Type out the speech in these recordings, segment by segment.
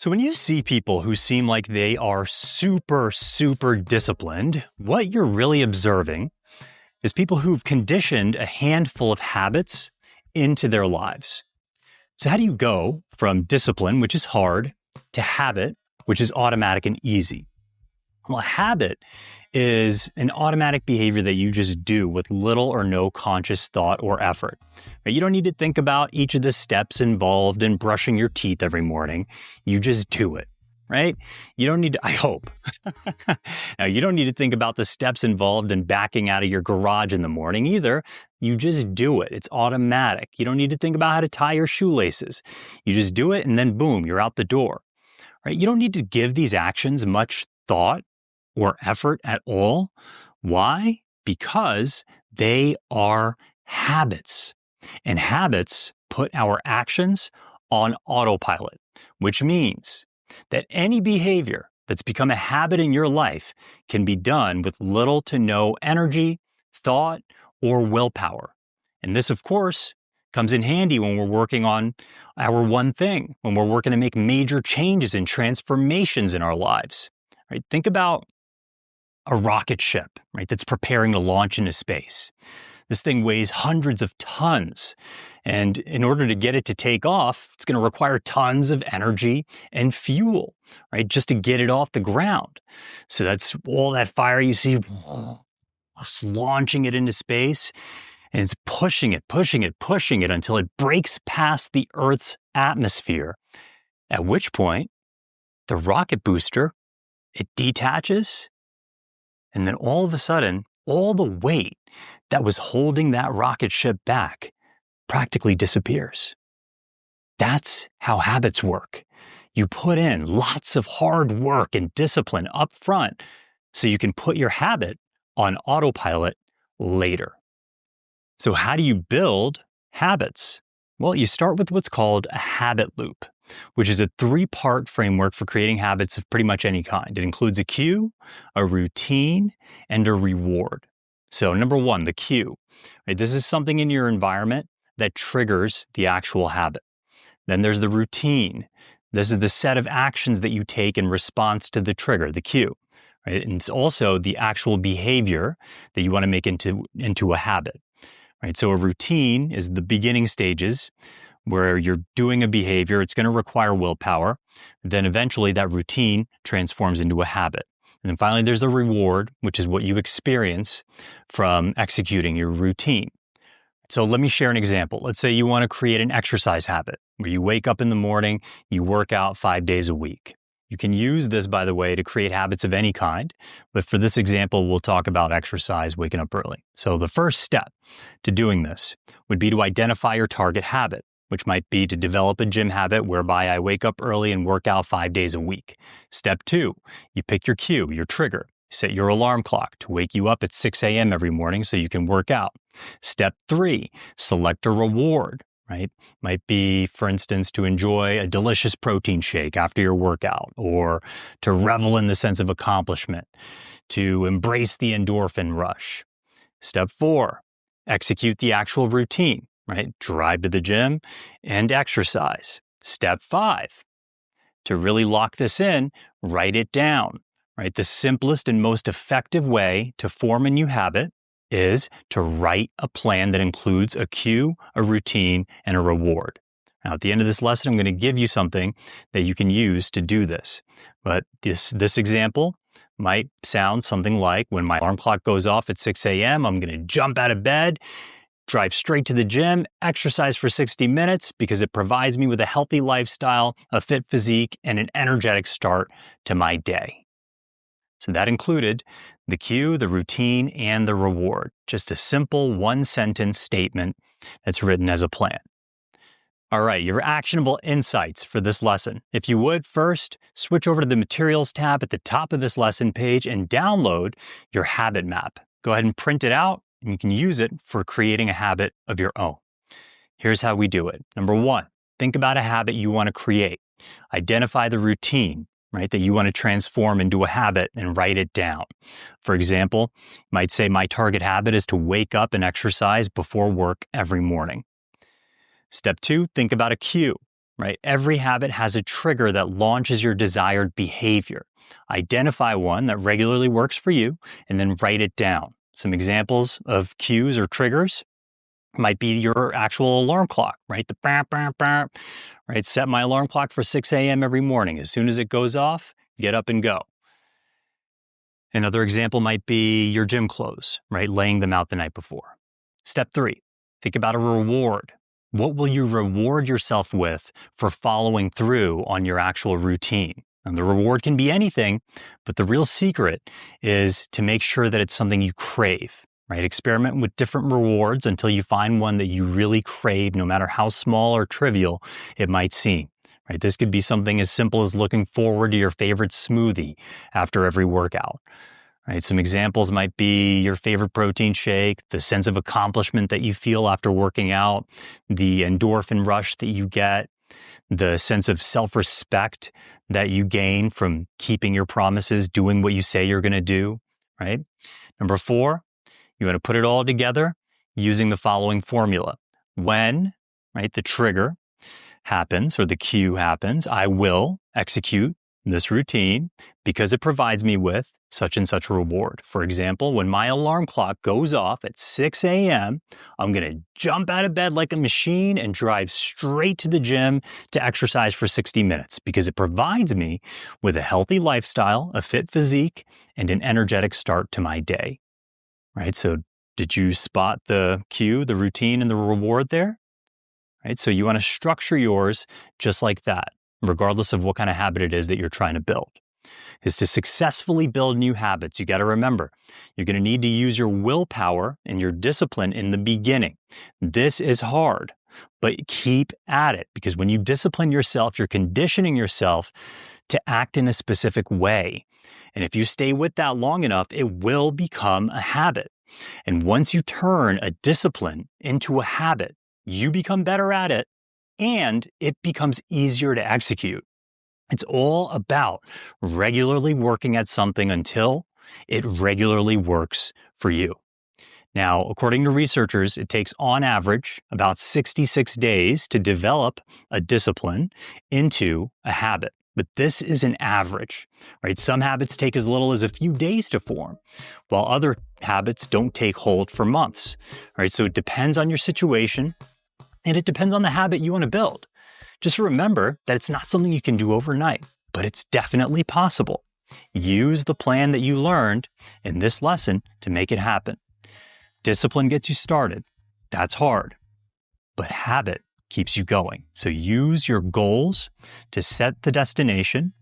So when you see people who seem like they are super disciplined, what you're really observing is people who've conditioned a handful of habits into their lives. So how do you go from discipline, which is hard, to habit, which is automatic and easy? Well, a habit is an automatic behavior that you just do with little or no conscious thought or effort. You don't need to think about each of the steps involved in brushing your teeth every morning. You just do it, right? You don't need to, I hope. Now, you don't need to think about the steps involved in backing out of your garage in the morning either. You just do it. It's automatic. You don't need to think about how to tie your shoelaces. You just do it and then boom, you're out the door, right? You don't need to give these actions much thought or effort at all. Why? Because they are habits. And habits put our actions on autopilot, which means that any behavior that's become a habit in your life can be done with little to no energy, thought, or willpower. And this, of course, comes in handy when we're working on our one thing, when we're working to make major changes and transformations in our lives. Right? Think about a rocket ship, right, that's preparing to launch into space. This thing weighs hundreds of tons. And in order to get it to take off, it's going to require tons of energy and fuel, right, just to get it off the ground. So that's all that fire you see launching it into space. And it's pushing it until it breaks past the Earth's atmosphere. At which point, the rocket booster, it detaches. And then all of a sudden, all the weight that was holding that rocket ship back practically disappears. That's how habits work. You put in lots of hard work and discipline up front so you can put your habit on autopilot later. So how do you build habits? Well, you start with what's called a habit loop, which is a 3-part framework for creating habits of pretty much any kind. It includes a cue, a routine, and a reward. So number 1, the cue. Right? This is something in your environment that triggers the actual habit. Then there's the routine. This is the set of actions that you take in response to the trigger, the cue. Right? And it's also the actual behavior that you want to make into a habit. Right? So a routine is the beginning stages where you're doing a behavior. It's going to require willpower. Then eventually that routine transforms into a habit. And then finally, there's the reward, which is what you experience from executing your routine. So let me share an example. Let's say you want to create an exercise habit where you wake up in the morning, you work out 5 days a week. You can use this, by the way, to create habits of any kind. But for this example, we'll talk about exercise, waking up early. So the first step to doing this would be to identify your target habit, which might be to develop a gym habit whereby I wake up early and work out 5 days a week. Step 2, you pick your cue, your trigger. Set your alarm clock to wake you up at 6 a.m. every morning so you can work out. Step 3, select a reward, right? Might be, for instance, to enjoy a delicious protein shake after your workout, or to revel in the sense of accomplishment, to embrace the endorphin rush. Step 4, execute the actual routine. Right? Drive to the gym and exercise. Step 5, to really lock this in, write it down. Right? The simplest and most effective way to form a new habit is to write a plan that includes a cue, a routine, and a reward. Now, at the end of this lesson, I'm going to give you something that you can use to do this. But this example might sound something like, when my alarm clock goes off at 6 a.m., I'm going to jump out of bed, drive straight to the gym, exercise for 60 minutes because it provides me with a healthy lifestyle, a fit physique, and an energetic start to my day. So that included the cue, the routine, and the reward. Just a simple 1-sentence statement that's written as a plan. All right, your actionable insights for this lesson. If you would, first, switch over to the Materials tab at the top of this lesson page and download your habit map. Go ahead and print it out, and you can use it for creating a habit of your own. Here's how we do it. Number 1, think about a habit you want to create. Identify the routine, right, that you want to transform into a habit and write it down. For example, you might say my target habit is to wake up and exercise before work every morning. Step 2, think about a cue, right? Every habit has a trigger that launches your desired behavior. Identify one that regularly works for you and then write it down. Some examples of cues or triggers might be your actual alarm clock, right? The bam, bam, bam, right? Set my alarm clock for 6 a.m. every morning. As soon as it goes off, get up and go. Another example might be your gym clothes, right? Laying them out the night before. Step 3, think about a reward. What will you reward yourself with for following through on your actual routine? And the reward can be anything, but the real secret is to make sure that it's something you crave, right? Experiment with different rewards until you find one that you really crave, no matter how small or trivial it might seem. Right? This could be something as simple as looking forward to your favorite smoothie after every workout. Right? Some examples might be your favorite protein shake, the sense of accomplishment that you feel after working out, the endorphin rush that you get, the sense of self-respect that you gain from keeping your promises, doing what you say you're going to do. Right? Number 4, you want to put it all together using the following formula. When, right, the trigger happens or the cue happens, I will execute this routine because it provides me with such and such a reward. For example, when my alarm clock goes off at 6 a.m., I'm going to jump out of bed like a machine and drive straight to the gym to exercise for 60 minutes because it provides me with a healthy lifestyle, a fit physique, and an energetic start to my day. Right? So did you spot the cue, the routine, and the reward there? Right? So you want to structure yours just like that, regardless of what kind of habit it is that you're trying to build. Is to successfully build new habits, you got to remember, you're going to need to use your willpower and your discipline in the beginning. This is hard, but keep at it because when you discipline yourself, you're conditioning yourself to act in a specific way. And if you stay with that long enough, it will become a habit. And once you turn a discipline into a habit, you become better at it, and it becomes easier to execute. It's all about regularly working at something until it regularly works for you. Now, according to researchers, it takes on average about 66 days to develop a discipline into a habit. But this is an average, right? Some habits take as little as a few days to form, while other habits don't take hold for months, right? So it depends on your situation, and it depends on the habit you want to build. Just remember that it's not something you can do overnight, but it's definitely possible. Use the plan that you learned in this lesson to make it happen. Discipline gets you started. That's hard, but habit keeps you going. So use your goals to set the destination,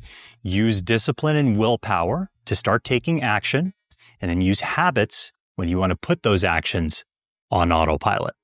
use discipline and willpower to start taking action, and then use habits when you want to put those actions on autopilot.